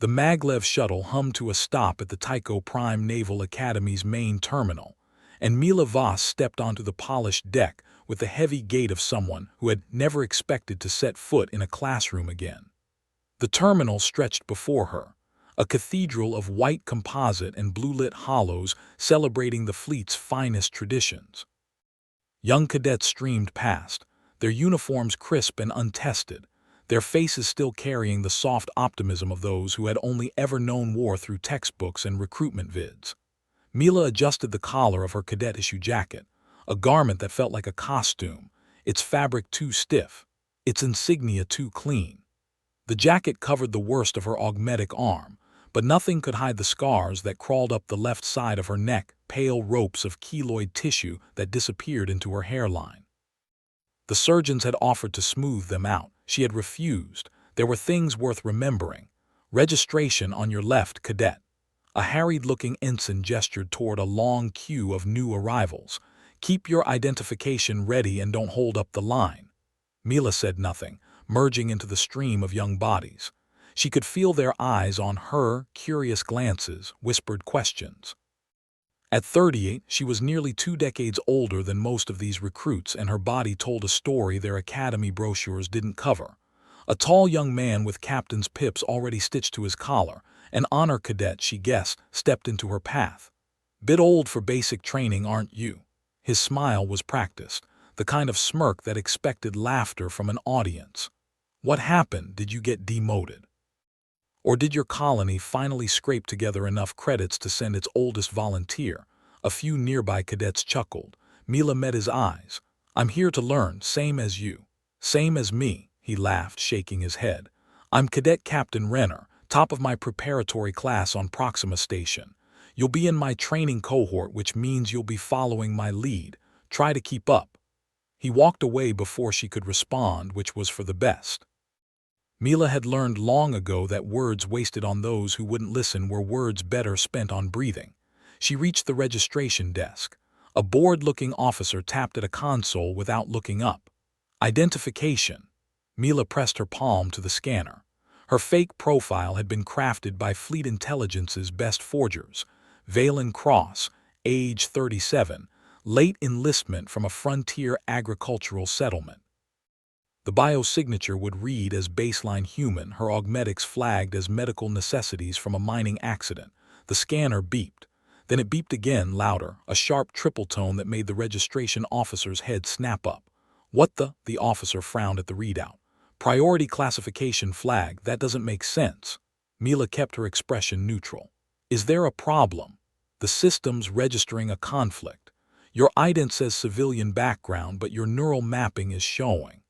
The maglev shuttle hummed to a stop at the Tycho Prime Naval Academy's main terminal, and Mila Voss stepped onto the polished deck with the heavy gait of someone who had never expected to set foot in a classroom again. The terminal stretched before her, a cathedral of white composite and blue-lit hollows celebrating the fleet's finest traditions. Young cadets streamed past, their uniforms crisp and untested, their faces still carrying the soft optimism of those who had only ever known war through textbooks and recruitment vids. Mila adjusted the collar of her cadet-issue jacket, a garment that felt like a costume, its fabric too stiff, its insignia too clean. The jacket covered the worst of her augmetic arm, but nothing could hide the scars that crawled up the left side of her neck, pale ropes of keloid tissue that disappeared into her hairline. The surgeons had offered to smooth them out. She had refused. There were things worth remembering. Registration on your left, cadet. A harried-looking ensign gestured toward a long queue of new arrivals. Keep your identification ready and don't hold up the line. Mila said nothing, merging into the stream of young bodies. She could feel their eyes on her, curious glances, whispered questions. At 38, she was nearly 2 decades older than most of these recruits, and her body told a story their academy brochures didn't cover. A tall young man with captain's pips already stitched to his collar, an honor cadet, she guessed, stepped into her path. Bit old for basic training, aren't you? His smile was practiced, the kind of smirk that expected laughter from an audience. What happened? Did you get demoted? Or did your colony finally scrape together enough credits to send its oldest volunteer? A few nearby cadets chuckled. Mila met his eyes. I'm here to learn, same as you. Same as me, he laughed, shaking his head. I'm Cadet Captain Renner, top of my preparatory class on Proxima Station. You'll be in my training cohort, which means you'll be following my lead. Try to keep up. He walked away before she could respond, which was for the best. Mila had learned long ago that words wasted on those who wouldn't listen were words better spent on breathing. She reached the registration desk. A bored-looking officer tapped at a console without looking up. Identification. Mila pressed her palm to the scanner. Her fake profile had been crafted by Fleet Intelligence's best forgers. Valen Cross, age 37, late enlistment from a frontier agricultural settlement. The biosignature would read as baseline human, her augmetics flagged as medical necessities from a mining accident. The scanner beeped. Then it beeped again, louder, a sharp triple tone that made the registration officer's head snap up. What the? The officer frowned at the readout. Priority classification flag, that doesn't make sense. Mila kept her expression neutral. Is there a problem? The system's registering a conflict. Your ident says civilian background, but your neural mapping is showing.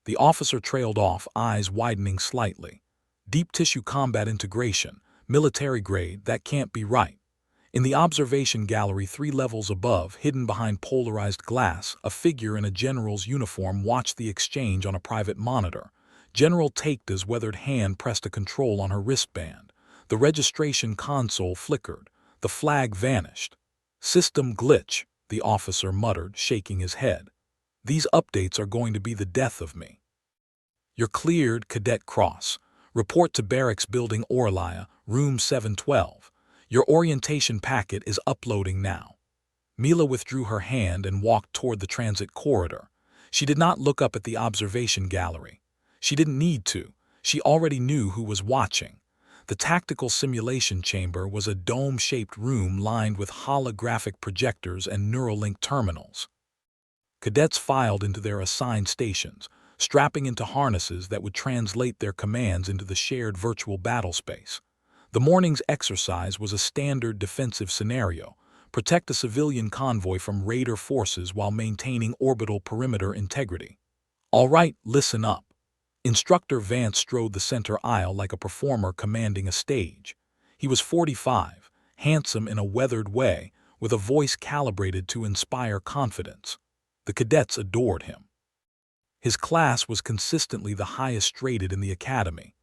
The officer trailed off, eyes widening slightly. Deep tissue combat integration, military grade, that can't be right. In the observation gallery 3 levels above, hidden behind polarized glass, a figure in a general's uniform watched the exchange on a private monitor. General Takeda's weathered hand pressed a control on her wristband. The registration console flickered. The flag vanished. System glitch, the officer muttered, shaking his head. These updates are going to be the death of me. You're cleared, Cadet Cross. Report to Barracks Building Orlia, Room 712. Your orientation packet is uploading now. Mila withdrew her hand and walked toward the transit corridor. She did not look up at the observation gallery. She didn't need to. She already knew who was watching. The tactical simulation chamber was a dome-shaped room lined with holographic projectors and Neuralink terminals. Cadets filed into their assigned stations, strapping into harnesses that would translate their commands into the shared virtual battle space. The morning's exercise was a standard defensive scenario: protect a civilian convoy from raider forces while maintaining orbital perimeter integrity. All right, listen up. Instructor Vance strode the center aisle like a performer commanding a stage. He was 45, handsome in a weathered way, with a voice calibrated to inspire confidence. The cadets adored him. His class was consistently the highest rated in the academy.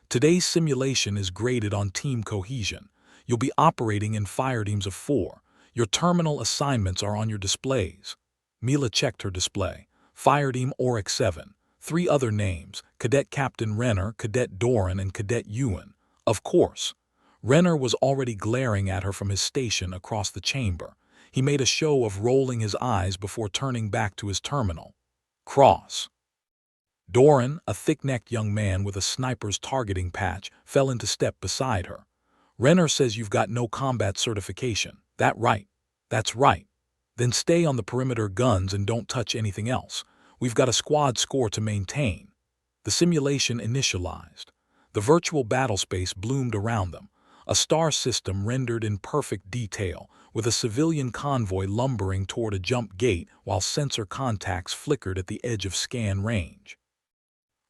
Today's simulation is graded on team cohesion. You'll be operating in fire teams of 4. Your terminal assignments are on your displays. Mila checked her display. Fire Team Oryx 7. 3 other names: Cadet Captain Renner, Cadet Doran, and Cadet Ewan. Of course. Renner was already glaring at her from his station across the chamber. He made a show of rolling his eyes before turning back to his terminal. Cross. Doran, a thick-necked young man with a sniper's targeting patch, fell into step beside her. Renner says you've got no combat certification. That right? That's right. Then stay on the perimeter guns and don't touch anything else. We've got a squad score to maintain. The simulation initialized. The virtual battlespace bloomed around them, a star system rendered in perfect detail, with a civilian convoy lumbering toward a jump gate while sensor contacts flickered at the edge of scan range.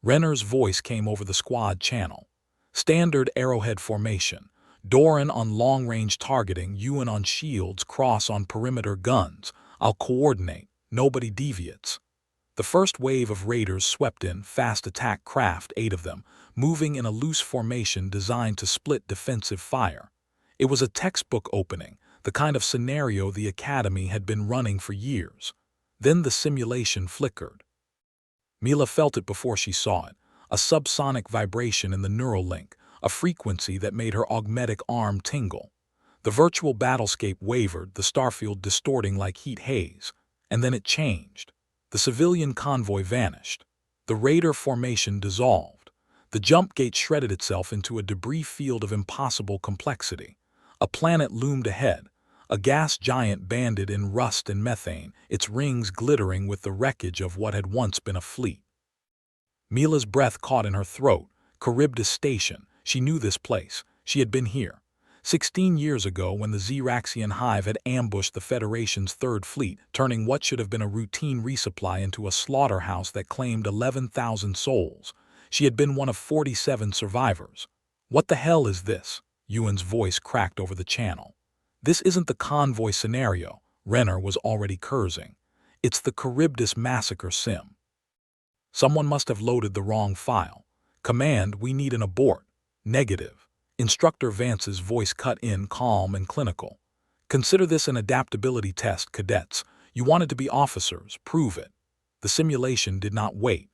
Renner's voice came over the squad channel. Standard arrowhead formation. Doran on long-range targeting, Ewan on shields, Cross on perimeter guns. I'll coordinate. Nobody deviates. The first wave of raiders swept in, fast attack craft, 8 of them, moving in a loose formation designed to split defensive fire. It was a textbook opening, the kind of scenario the Academy had been running for years. Then the simulation flickered. Mila felt it before she saw it, a subsonic vibration in the neural link, a frequency that made her augmetic arm tingle. The virtual battlescape wavered, the starfield distorting like heat haze. And then it changed. The civilian convoy vanished. The raider formation dissolved. The jump gate shredded itself into a debris field of impossible complexity. A planet loomed ahead, a gas giant banded in rust and methane, its rings glittering with the wreckage of what had once been a fleet. Mila's breath caught in her throat. Charybdis Station. She knew this place. She had been here. 16 years ago, when the Xeraxian hive had ambushed the Federation's Third Fleet, turning what should have been a routine resupply into a slaughterhouse that claimed 11,000 souls. She had been one of 47 survivors. What the hell is this? Ewan's voice cracked over the channel. This isn't the convoy scenario. Renner was already cursing. It's the Charybdis massacre sim. Someone must have loaded the wrong file. Command, we need an abort. Negative. Instructor Vance's voice cut in, calm and clinical. Consider this an adaptability test, cadets. You wanted to be officers. Prove it. The simulation did not wait.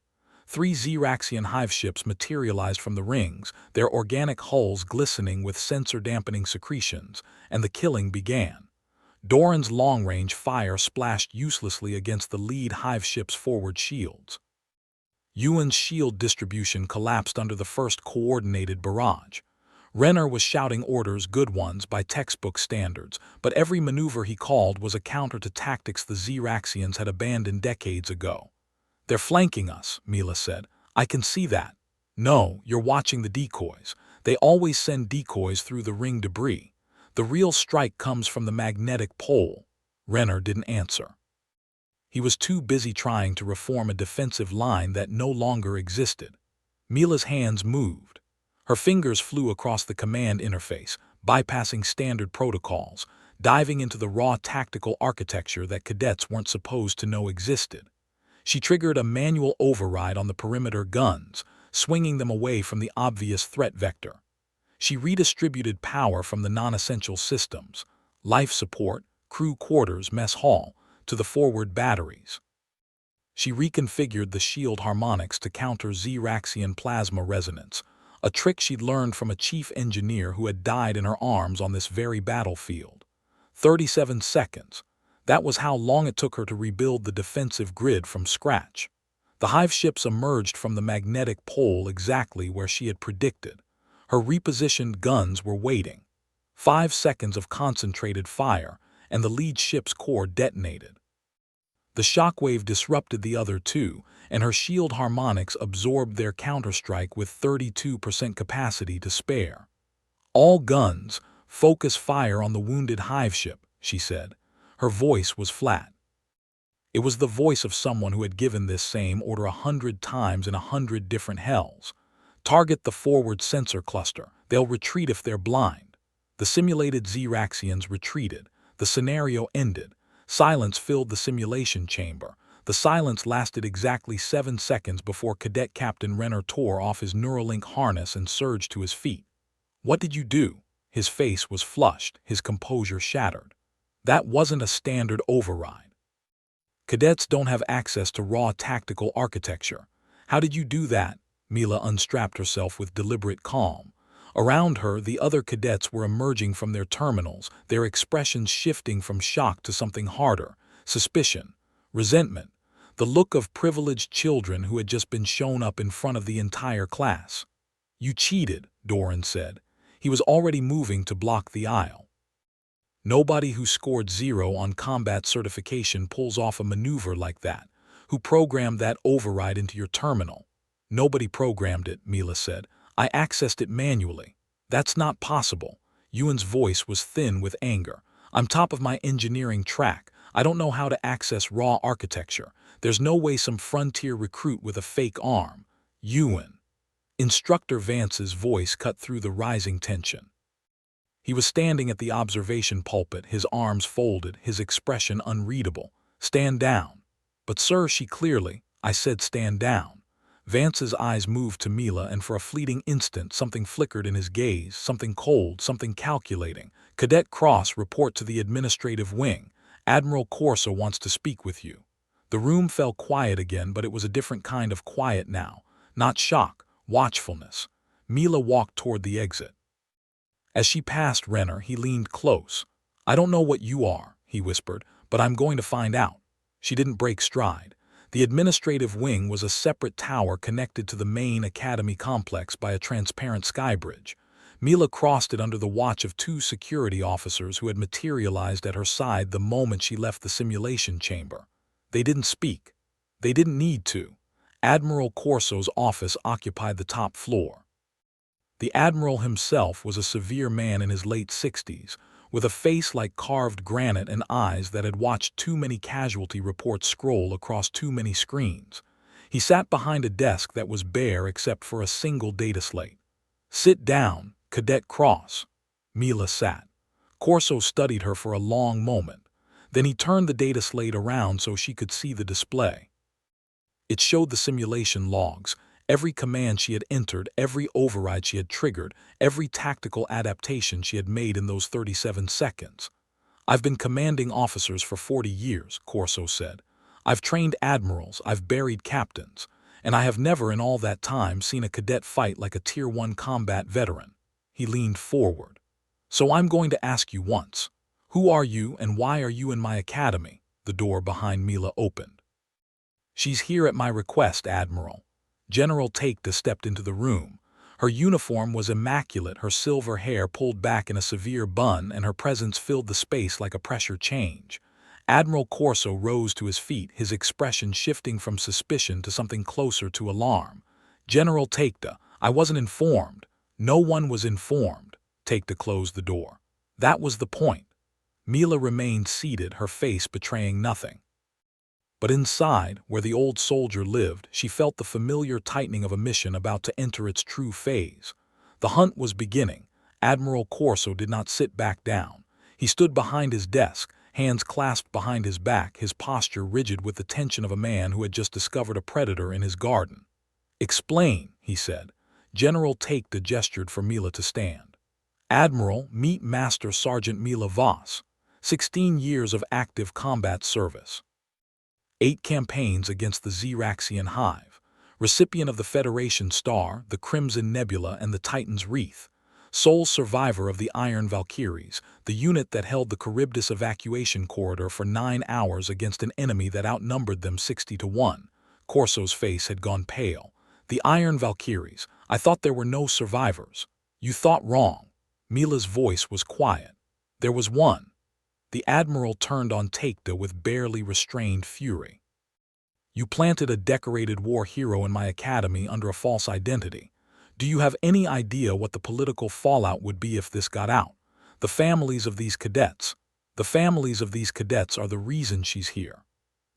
3 Xeraxian hive ships materialized from the rings, their organic hulls glistening with sensor-dampening secretions, and the killing began. Doran's long-range fire splashed uselessly against the lead hive ship's forward shields. Ewan's shield distribution collapsed under the first coordinated barrage. Renner was shouting orders, good ones by textbook standards, but every maneuver he called was a counter to tactics the Xeraxians had abandoned decades ago. They're flanking us, Mila said. I can see that. No, you're watching the decoys. They always send decoys through the ring debris. The real strike comes from the magnetic pole. Renner didn't answer. He was too busy trying to reform a defensive line that no longer existed. Mila's hands moved. Her fingers flew across the command interface, bypassing standard protocols, diving into the raw tactical architecture that cadets weren't supposed to know existed. She triggered a manual override on the perimeter guns, swinging them away from the obvious threat vector. She redistributed power from the non-essential systems, life support, crew quarters, mess hall, to the forward batteries. She reconfigured the shield harmonics to counter Xeraxian plasma resonance, a trick she'd learned from a chief engineer who had died in her arms on this very battlefield. 37 seconds. That was how long it took her to rebuild the defensive grid from scratch. The hive ships emerged from the magnetic pole exactly where she had predicted. Her repositioned guns were waiting. 5 seconds of concentrated fire, and the lead ship's core detonated. The shockwave disrupted the other two, and her shield harmonics absorbed their counterstrike with 32% capacity to spare. All guns, focus fire on the wounded hive ship, she said. Her voice was flat. It was the voice of someone who had given this same order 100 times in 100 different hells. Target the forward sensor cluster. They'll retreat if they're blind. The simulated Xeraxians retreated. The scenario ended. Silence filled the simulation chamber. The silence lasted exactly 7 seconds before Cadet Captain Renner tore off his Neuralink harness and surged to his feet. What did you do? His face was flushed, his composure shattered. That wasn't a standard override. Cadets don't have access to raw tactical architecture. How did you do that? Mila unstrapped herself with deliberate calm. Around her, the other cadets were emerging from their terminals, their expressions shifting from shock to something harder: suspicion, resentment, the look of privileged children who had just been shown up in front of the entire class. "You cheated," Doran said. He was already moving to block the aisle. "Nobody who scored 0 on combat certification pulls off a maneuver like that. Who programmed that override into your terminal?" "Nobody programmed it," Mila said. "I accessed it manually." "That's not possible." Ewan's voice was thin with anger. "I'm top of my engineering track. I don't know how to access raw architecture. There's no way some frontier recruit with a fake arm." "Ewan." Instructor Vance's voice cut through the rising tension. He was standing at the observation pulpit, his arms folded, his expression unreadable. "Stand down." "But sir," I said stand down." Vance's eyes moved to Mila, and for a fleeting instant something flickered in his gaze, something cold, something calculating. "Cadet Cross, report to the administrative wing. Admiral Corso wants to speak with you." The room fell quiet again, but it was a different kind of quiet now. Not shock, watchfulness. Mila walked toward the exit. As she passed Renner, he leaned close. "I don't know what you are," he whispered, "but I'm going to find out." She didn't break stride. The administrative wing was a separate tower connected to the main academy complex by a transparent skybridge. Mila crossed it under the watch of 2 security officers who had materialized at her side the moment she left the simulation chamber. They didn't speak. They didn't need to. Admiral Corso's office occupied the top floor. The Admiral himself was a severe man in his late 60s, with a face like carved granite and eyes that had watched too many casualty reports scroll across too many screens. He sat behind a desk that was bare except for a single data slate. "Sit down, Cadet Cross." Mila sat. Corso studied her for a long moment. Then he turned the data slate around so she could see the display. It showed the simulation logs, every command she had entered, every override she had triggered, every tactical adaptation she had made in those 37 seconds. "I've been commanding officers for 40 years, Corso said. "I've trained admirals, I've buried captains, and I have never in all that time seen a cadet fight like a Tier 1 combat veteran." He leaned forward. "So I'm going to ask you once. Who are you and why are you in my academy?" The door behind Mila opened. "She's here at my request, Admiral." General Takeda stepped into the room. Her uniform was immaculate, her silver hair pulled back in a severe bun, and her presence filled the space like a pressure change. Admiral Corso rose to his feet, his expression shifting from suspicion to something closer to alarm. "General Takeda, I wasn't informed." "No one was informed." Takeda closed the door. "That was the point." Mila remained seated, her face betraying nothing. But inside, where the old soldier lived, she felt the familiar tightening of a mission about to enter its true phase. The hunt was beginning. Admiral Corso did not sit back down. He stood behind his desk, hands clasped behind his back, his posture rigid with the tension of a man who had just discovered a predator in his garden. "Explain," he said. General Takeda gestured for Mila to stand. "Admiral, meet Master Sergeant Mila Voss. 16 years of active combat service. 8 campaigns against the Xeraxian Hive. Recipient of the Federation Star, the Crimson Nebula, and the Titan's Wreath. Sole survivor of the Iron Valkyries, the unit that held the Charybdis evacuation corridor for 9 hours against an enemy that outnumbered them 60-1. Corso's face had gone pale. "The Iron Valkyries. I thought there were no survivors." "You thought wrong." Mila's voice was quiet. "There was one." The Admiral turned on Takeda with barely restrained fury. "You planted a decorated war hero in my academy under a false identity. Do you have any idea what the political fallout would be if this got out? The families of these cadets are the reason she's here."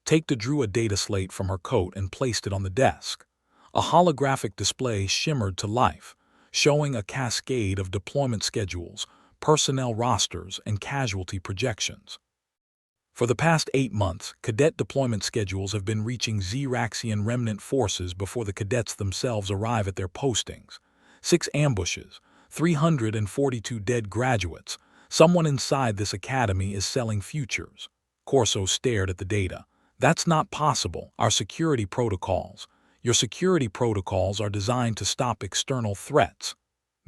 Takeda drew a data slate from her coat and placed it on the desk. A holographic display shimmered to life, showing a cascade of deployment schedules, personnel rosters, and casualty projections. For the past 8 months, cadet deployment schedules have been reaching Xeraxian remnant forces before the cadets themselves arrive at their postings. 6 ambushes, 342 dead graduates. Someone inside this academy is selling futures. Corso stared at the data. "That's not possible. Our security protocols." "Your security protocols are designed to stop external threats."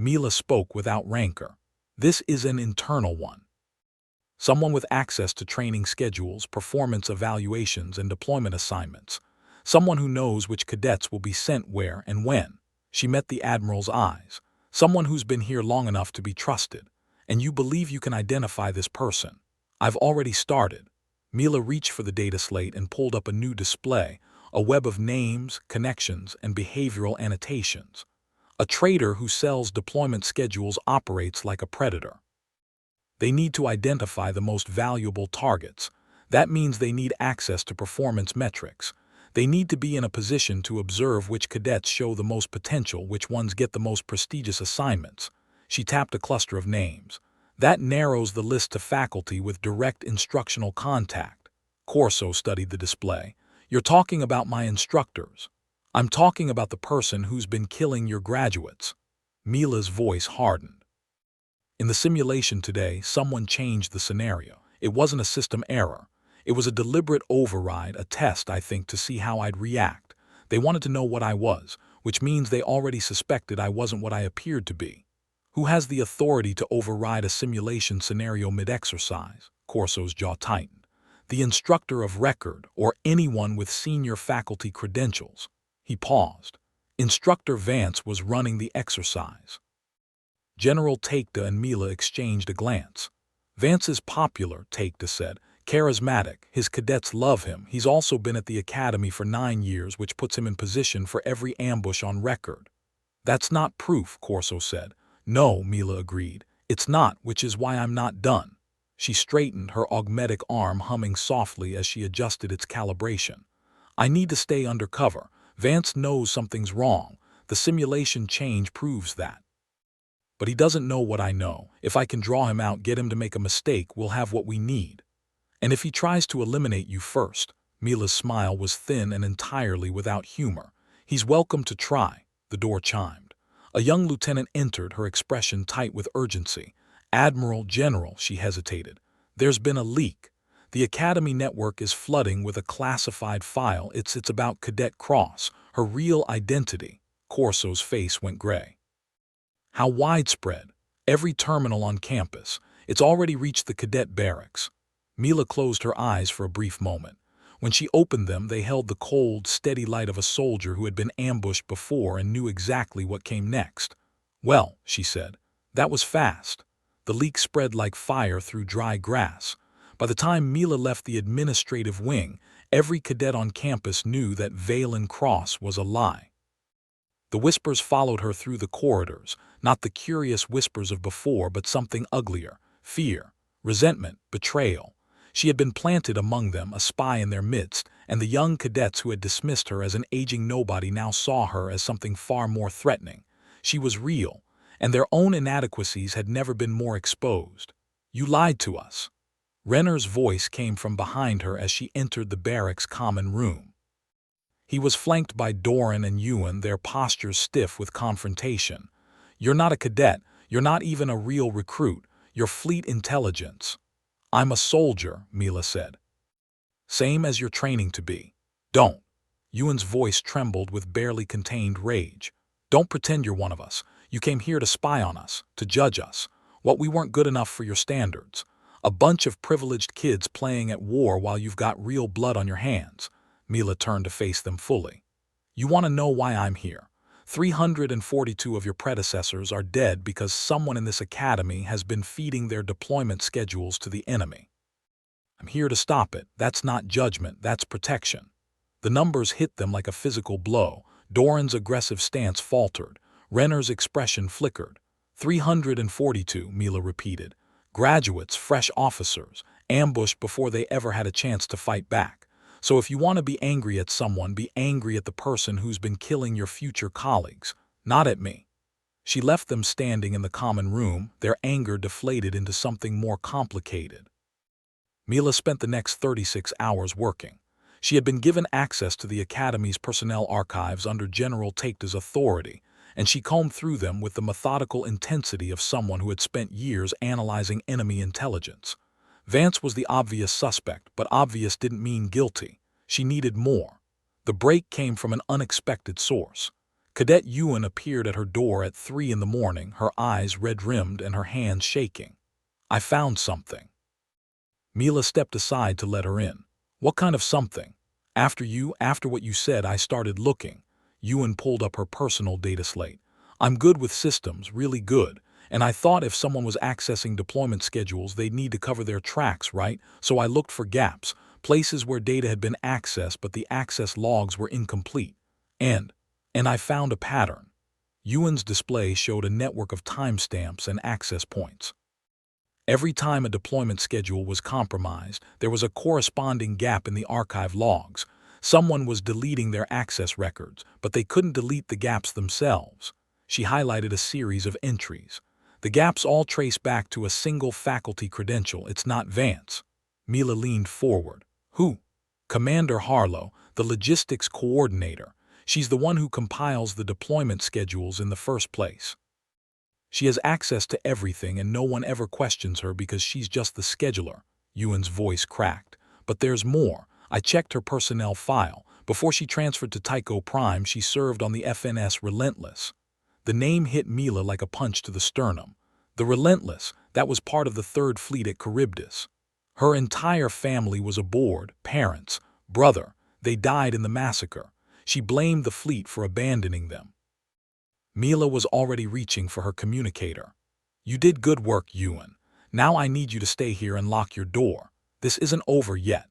Mila spoke without rancor. This is an internal one. Someone with access to training schedules, performance evaluations, and deployment assignments. Someone who knows which cadets will be sent where and when. She met the Admiral's eyes. Someone who's been here long enough to be trusted. And you believe you can identify this person. I've already started. Mila reached for the data slate and pulled up a new display, a web of names, connections, and behavioral annotations. A trader who sells deployment schedules operates like a predator. They need to identify the most valuable targets. That means they need access to performance metrics. They need to be in a position to observe which cadets show the most potential, which ones get the most prestigious assignments. She tapped a cluster of names. That narrows the list to faculty with direct instructional contact. Corso studied the display. You're talking about my instructors. I'm talking about the person who's been killing your graduates. Mila's voice hardened. In the simulation today, someone changed the scenario. It wasn't a system error. It was a deliberate override, a test, I think, to see how I'd react. They wanted to know what I was, which means they already suspected I wasn't what I appeared to be. Who has the authority to override a simulation scenario mid-exercise? Corso's jaw tightened. The instructor of record, or anyone with senior faculty credentials. He paused. Instructor Vance was running the exercise. General Takeda and Mila exchanged a glance. Vance is popular, Takeda said. Charismatic. His cadets love him. He's also been at the academy for 9 years, which puts him in position for every ambush on record. That's not proof, Corso said. No, Mila agreed. It's not, which is why I'm not done. She straightened, her augmetic arm humming softly as she adjusted its calibration. I need to stay undercover. Vance knows something's wrong. The simulation change proves that. But he doesn't know what I know. If I can draw him out, get him to make a mistake, we'll have what we need. And if he tries to eliminate you first, Mila's smile was thin and entirely without humor. He's welcome to try. The door chimed. A young lieutenant entered, her expression tight with urgency. Admiral General, she hesitated. There's been a leak. The Academy network is flooding with a classified file. It's about Cadet Cross, her real identity. Corso's face went gray. How widespread? Every terminal on campus. It's already reached the cadet barracks. Mila closed her eyes for a brief moment. When she opened them, they held the cold, steady light of a soldier who had been ambushed before and knew exactly what came next. Well, she said, that was fast. The leak spread like fire through dry grass. By the time Mila left the administrative wing, every cadet on campus knew that Valen Cross was a lie. The whispers followed her through the corridors, not the curious whispers of before, but something uglier, fear, resentment, betrayal. She had been planted among them, a spy in their midst, and the young cadets who had dismissed her as an aging nobody now saw her as something far more threatening. She was real, and their own inadequacies had never been more exposed. You lied to us. Renner's voice came from behind her as she entered the barracks common room. He was flanked by Doran and Ewan, their postures stiff with confrontation. You're not a cadet. You're not even a real recruit. You're fleet intelligence. I'm a soldier, Mila said. Same as you're training to be. Don't. Ewan's voice trembled with barely contained rage. Don't pretend you're one of us. You came here to spy on us, to judge us. What we weren't good enough for your standards. A bunch of privileged kids playing at war while you've got real blood on your hands. Mila turned to face them fully. You want to know why I'm here? 342 of your predecessors are dead because someone in this academy has been feeding their deployment schedules to the enemy. I'm here to stop it. That's not judgment, that's protection. The numbers hit them like a physical blow. Doran's aggressive stance faltered. Renner's expression flickered. 342, Mila repeated. Graduates, fresh officers, ambushed before they ever had a chance to fight back. So if you want to be angry at someone, be angry at the person who's been killing your future colleagues, not at me. She left them standing in the common room, their anger deflated into something more complicated. Mila spent the next 36 hours working. She had been given access to the Academy's personnel archives under General Takeda's authority, and she combed through them with the methodical intensity of someone who had spent years analyzing enemy intelligence. Vance was the obvious suspect, but obvious didn't mean guilty. She needed more. The break came from an unexpected source. Cadet Ewan appeared at her door at 3 in the morning, her eyes red-rimmed and her hands shaking. "I found something." Mila stepped aside to let her in. "What kind of something?" After what you said, I started looking." Ewan pulled up her personal data slate. "I'm good with systems, really good. And I thought if someone was accessing deployment schedules, they'd need to cover their tracks, right? So I looked for gaps, places where data had been accessed but the access logs were incomplete. And I found a pattern." Ewan's display showed a network of timestamps and access points. Every time a deployment schedule was compromised, there was a corresponding gap in the archive logs. Someone was deleting their access records, but they couldn't delete the gaps themselves. She highlighted a series of entries. "The gaps all trace back to a single faculty credential. It's not Vance." Mila leaned forward. "Who?" "Commander Harlow, the logistics coordinator. She's the one who compiles the deployment schedules in the first place. She has access to everything and no one ever questions her because she's just the scheduler." Ewan's voice cracked. "But there's more. I checked her personnel file. Before she transferred to Tycho Prime, she served on the FNS Relentless." The name hit Mila like a punch to the sternum. The Relentless, that was part of the 3rd Fleet at Charybdis. Her entire family was aboard, parents, brother. They died in the massacre. She blamed the fleet for abandoning them. Mila was already reaching for her communicator. "You did good work, Ewan. Now I need you to stay here and lock your door. This isn't over yet."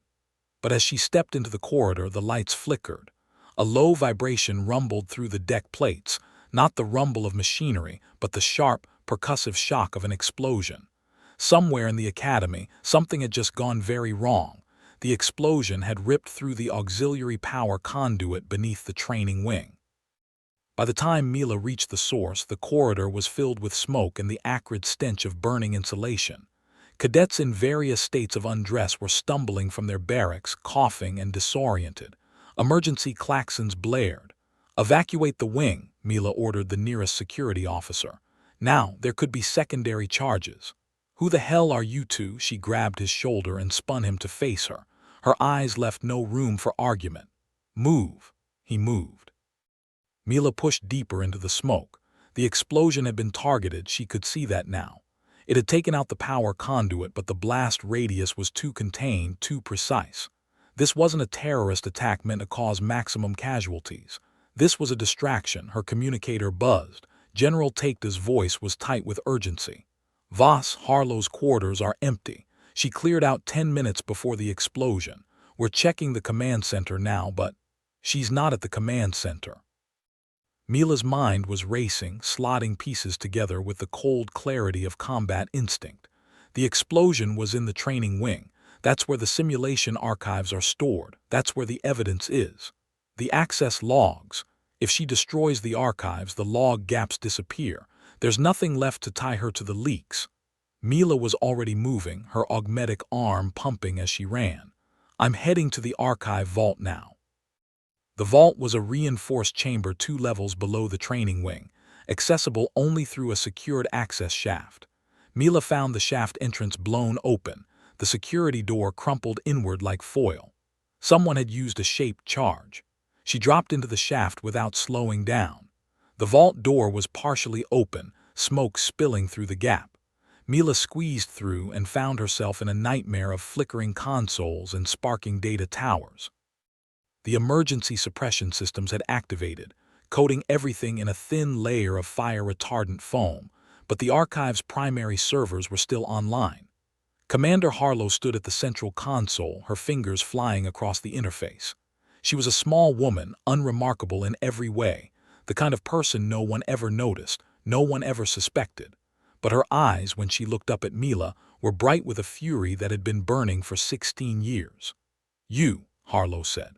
But as she stepped into the corridor, the lights flickered. A low vibration rumbled through the deck plates, not the rumble of machinery, but the sharp, percussive shock of an explosion. Somewhere in the academy, something had just gone very wrong. The explosion had ripped through the auxiliary power conduit beneath the training wing. By the time Mila reached the source, the corridor was filled with smoke and the acrid stench of burning insulation. Cadets in various states of undress were stumbling from their barracks, coughing and disoriented. Emergency klaxons blared. "Evacuate the wing," Mila ordered the nearest security officer. "Now, there could be secondary charges." "Who the hell are you two?" She grabbed his shoulder and spun him to face her. Her eyes left no room for argument. "Move." He moved. Mila pushed deeper into the smoke. The explosion had been targeted, she could see that now. It had taken out the power conduit, but the blast radius was too contained, too precise. This wasn't a terrorist attack meant to cause maximum casualties. This was a distraction. Her communicator buzzed. General Takeda's voice was tight with urgency. "Voss, Harlow's quarters are empty. She cleared out 10 minutes before the explosion. We're checking the command center now, but she's not at the command center." Mila's mind was racing, slotting pieces together with the cold clarity of combat instinct. The explosion was in the training wing. That's where the simulation archives are stored. That's where the evidence is. The access logs. If she destroys the archives, the log gaps disappear. There's nothing left to tie her to the leaks. Mila was already moving, her augmetic arm pumping as she ran. "I'm heading to the archive vault now." The vault was a reinforced chamber 2 levels below the training wing, accessible only through a secured access shaft. Mila found the shaft entrance blown open, the security door crumpled inward like foil. Someone had used a shaped charge. She dropped into the shaft without slowing down. The vault door was partially open, smoke spilling through the gap. Mila squeezed through and found herself in a nightmare of flickering consoles and sparking data towers. The emergency suppression systems had activated, coating everything in a thin layer of fire-retardant foam, but the archive's primary servers were still online. Commander Harlow stood at the central console, her fingers flying across the interface. She was a small woman, unremarkable in every way, the kind of person no one ever noticed, no one ever suspected. But her eyes, when she looked up at Mila, were bright with a fury that had been burning for 16 years. "You," Harlow said.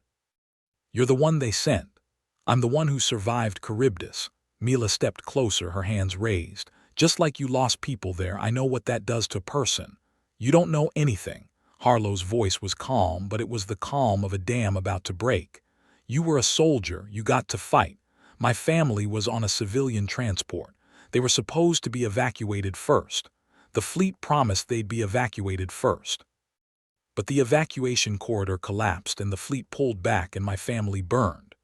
"You're the one they sent. I'm the one who survived Charybdis." Mila stepped closer, her hands raised. "Just like you lost people there, I know what that does to a person." "You don't know anything." Harlow's voice was calm, but it was the calm of a dam about to break. "You were a soldier, you got to fight. My family was on a civilian transport. They were supposed to be evacuated first. The fleet promised they'd be evacuated first. But the evacuation corridor collapsed and the fleet pulled back and my family burned."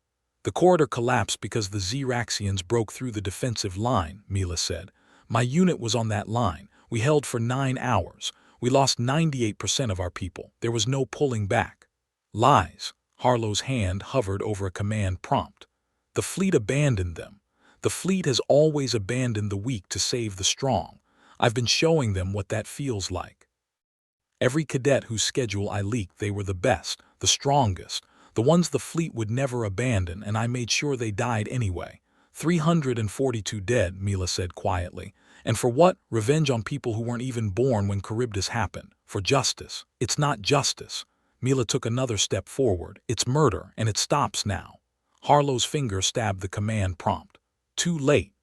The corridor collapsed because the Zeraxians broke through the defensive line, Mila said. My unit was on that line. We held for 9 hours. We lost 98% of our people. There was no pulling back. Lies. Harlow's hand hovered over a command prompt. The fleet abandoned them. The fleet has always abandoned the weak to save the strong. I've been showing them what that feels like. Every cadet whose schedule I leaked, they were the best, the strongest, the ones the fleet would never abandon, and I made sure they died anyway. 342 dead, Mila said quietly. And for what? Revenge on people who weren't even born when Charybdis happened. For justice. It's not justice. Mila took another step forward. It's murder, and it stops now. Harlow's finger stabbed the command prompt. Too late.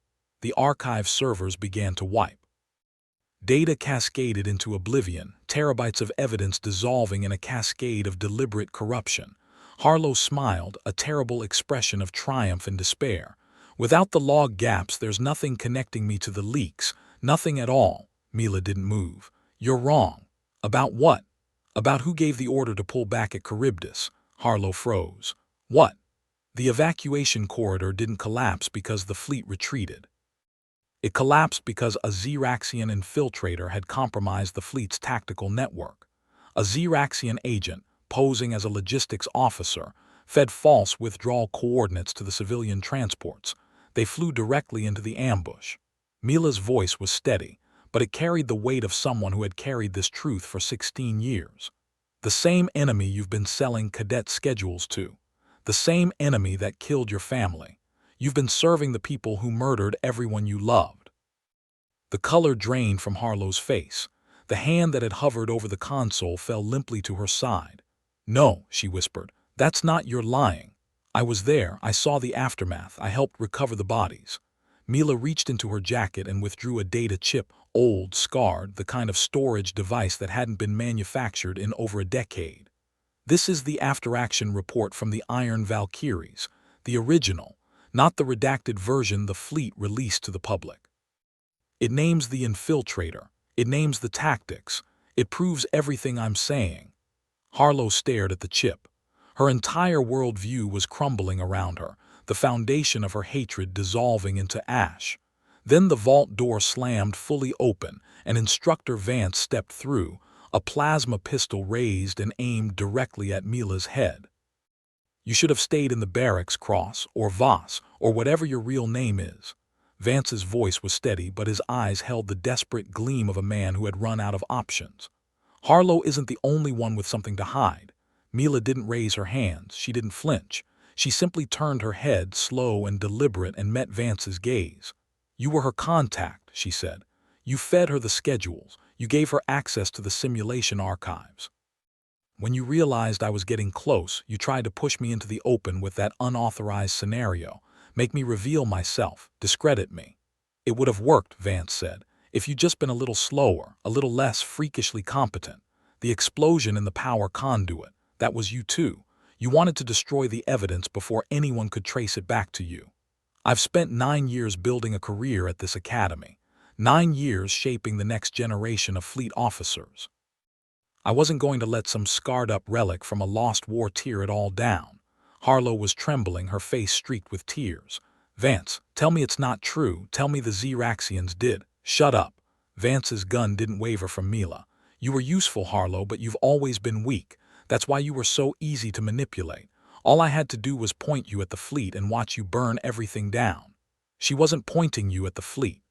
The archive servers began to wipe. Data cascaded into oblivion, terabytes of evidence dissolving in a cascade of deliberate corruption. Harlow smiled, a terrible expression of triumph and despair. Without the log gaps, there's nothing connecting me to the leaks. Nothing at all. Mila didn't move. You're wrong. About what? About who gave the order to pull back at Charybdis. Harlow froze. What? The evacuation corridor didn't collapse because the fleet retreated. It collapsed because a Zeraxian infiltrator had compromised the fleet's tactical network. A Zeraxian agent, posing as a logistics officer, fed false withdrawal coordinates to the civilian transports. They flew directly into the ambush. Mila's voice was steady, but it carried the weight of someone who had carried this truth for 16 years. The same enemy you've been selling cadet schedules to. The same enemy that killed your family. You've been serving the people who murdered everyone you loved. The color drained from Harlow's face. The hand that had hovered over the console fell limply to her side. No, she whispered. That's not your lying. I was there. I saw the aftermath. I helped recover the bodies. Mila reached into her jacket and withdrew a data chip, old, scarred, the kind of storage device that hadn't been manufactured in over a decade. This is the after-action report from the Iron Valkyries, the original, not the redacted version the fleet released to the public. It names the infiltrator. It names the tactics. It proves everything I'm saying. Harlow stared at the chip. Her entire worldview was crumbling around her, the foundation of her hatred dissolving into ash. Then the vault door slammed fully open, and Instructor Vance stepped through, a plasma pistol raised and aimed directly at Mila's head. You should have stayed in the barracks, Cross, or Voss, or whatever your real name is. Vance's voice was steady, but his eyes held the desperate gleam of a man who had run out of options. Harlow isn't the only one with something to hide. Mila didn't raise her hands. She didn't flinch. She simply turned her head, slow and deliberate, and met Vance's gaze. You were her contact, she said. You fed her the schedules. You gave her access to the simulation archives. When you realized I was getting close, you tried to push me into the open with that unauthorized scenario, make me reveal myself, discredit me. It would have worked, Vance said, if you'd just been a little slower, a little less freakishly competent. The explosion in the power conduit, that was you too. You wanted to destroy the evidence before anyone could trace it back to you. I've spent 9 years building a career at this academy. 9 years shaping the next generation of fleet officers. I wasn't going to let some scarred-up relic from a lost war tear it all down. Harlow was trembling, her face streaked with tears. Vance, tell me it's not true. Tell me the Zeraxians did. Shut up. Vance's gun didn't waver from Mila. You were useful, Harlow, but you've always been weak. That's why you were so easy to manipulate. All I had to do was point you at the fleet and watch you burn everything down. She wasn't pointing you at the fleet.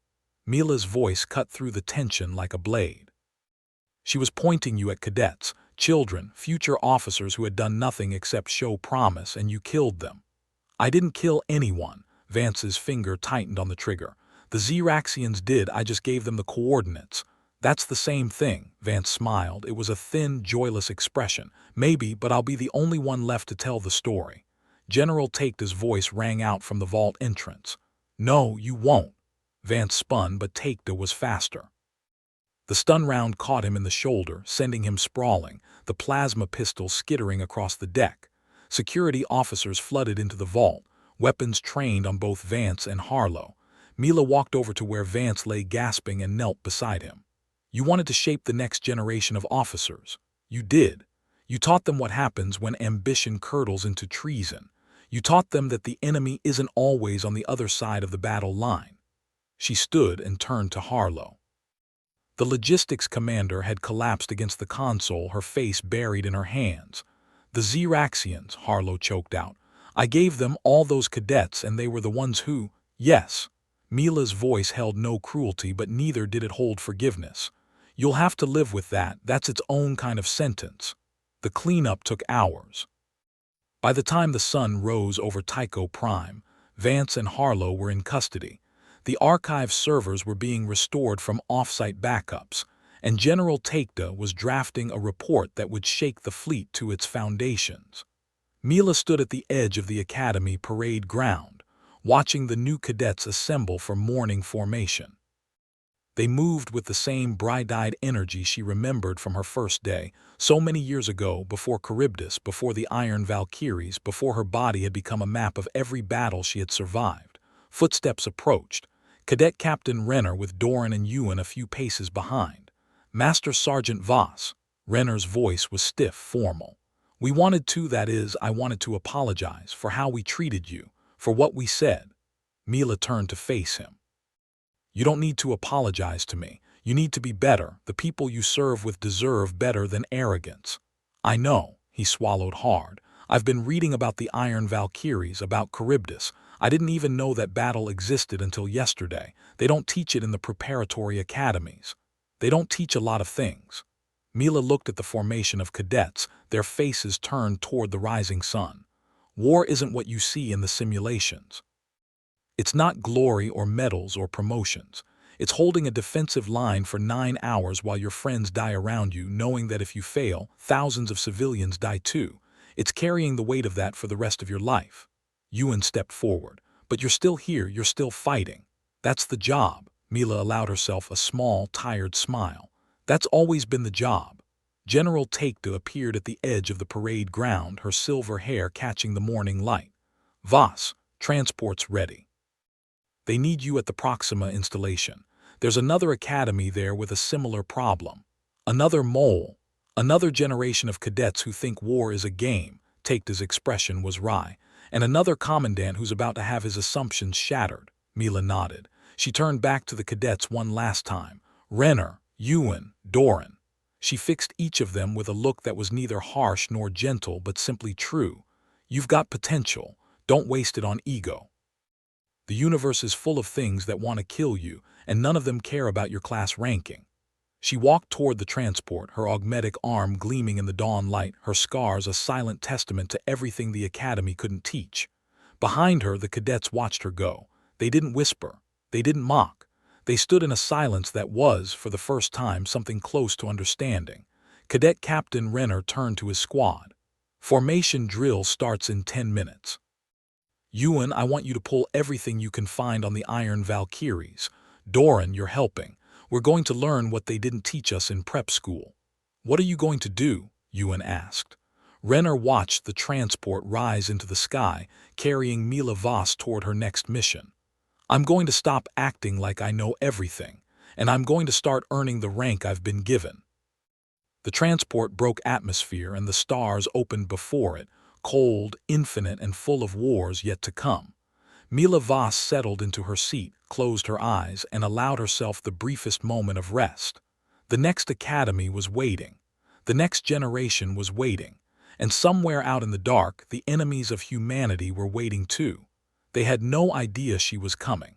Mila's voice cut through the tension like a blade. She was pointing you at cadets, children, future officers who had done nothing except show promise, and you killed them. I didn't kill anyone. Vance's finger tightened on the trigger. The Zeraxians did, I just gave them the coordinates. That's the same thing, Vance smiled. It was a thin, joyless expression. Maybe, but I'll be the only one left to tell the story. General Takeda's voice rang out from the vault entrance. No, you won't. Vance spun, but Takeda was faster. The stun round caught him in the shoulder, sending him sprawling, the plasma pistol skittering across the deck. Security officers flooded into the vault, weapons trained on both Vance and Harlow. Mila walked over to where Vance lay gasping and knelt beside him. You wanted to shape the next generation of officers. You did. You taught them what happens when ambition curdles into treason. You taught them that the enemy isn't always on the other side of the battle line. She stood and turned to Harlow. The logistics commander had collapsed against the console, her face buried in her hands. The Xeraxians, Harlow choked out. I gave them all those cadets, and they were the ones who— Yes. Mila's voice held no cruelty, but neither did it hold forgiveness. You'll have to live with that. That's its own kind of sentence. The cleanup took hours. By the time the sun rose over Tycho Prime, Vance and Harlow were in custody. The archive servers were being restored from off-site backups, and General Takeda was drafting a report that would shake the fleet to its foundations. Mila stood at the edge of the Academy parade ground, watching the new cadets assemble for morning formation. They moved with the same bright-eyed energy she remembered from her first day, so many years ago, before Charybdis, before the Iron Valkyries, before her body had become a map of every battle she had survived. Footsteps approached. Cadet Captain Renner with Doran and Ewan a few paces behind. Master Sergeant Voss. Renner's voice was stiff, formal. We wanted to, that is, I wanted to apologize for how we treated you, for what we said. Mila turned to face him. You don't need to apologize to me. You need to be better. The people you serve with deserve better than arrogance. I know, he swallowed hard. I've been reading about the Iron Valkyries, about Charybdis. I didn't even know that battle existed until yesterday. They don't teach it in the preparatory academies. They don't teach a lot of things. Mila looked at the formation of cadets, their faces turned toward the rising sun. War isn't what you see in the simulations. It's not glory or medals or promotions. It's holding a defensive line for 9 hours while your friends die around you, knowing that if you fail, thousands of civilians die too. It's carrying the weight of that for the rest of your life. Ewan stepped forward. But you're still here, you're still fighting. That's the job. Mila allowed herself a small, tired smile. That's always been the job. General Takeda appeared at the edge of the parade ground, her silver hair catching the morning light. Voss, transport's ready. They need you at the Proxima installation. There's another academy there with a similar problem. Another mole. Another generation of cadets who think war is a game. Takeda's expression was wry. And another commandant who's about to have his assumptions shattered. Mila nodded. She turned back to the cadets one last time. Renner, Ewan, Doran. She fixed each of them with a look that was neither harsh nor gentle but simply true. You've got potential. Don't waste it on ego. The universe is full of things that want to kill you, and none of them care about your class ranking. She walked toward the transport, her augmetic arm gleaming in the dawn light, her scars a silent testament to everything the academy couldn't teach. Behind her, the cadets watched her go. They didn't whisper. They didn't mock. They stood in a silence that was, for the first time, something close to understanding. Cadet Captain Renner turned to his squad. Formation drill starts in 10 minutes. Ewan, I want you to pull everything you can find on the Iron Valkyries. Doran, you're helping. We're going to learn what they didn't teach us in prep school. What are you going to do? Ewan asked. Renner watched the transport rise into the sky, carrying Mila Voss toward her next mission. I'm going to stop acting like I know everything, and I'm going to start earning the rank I've been given. The transport broke atmosphere and the stars opened before it, cold, infinite, and full of wars yet to come. Mila Voss settled into her seat, closed her eyes, and allowed herself the briefest moment of rest. The next academy was waiting. The next generation was waiting. And somewhere out in the dark, the enemies of humanity were waiting too. They had no idea she was coming.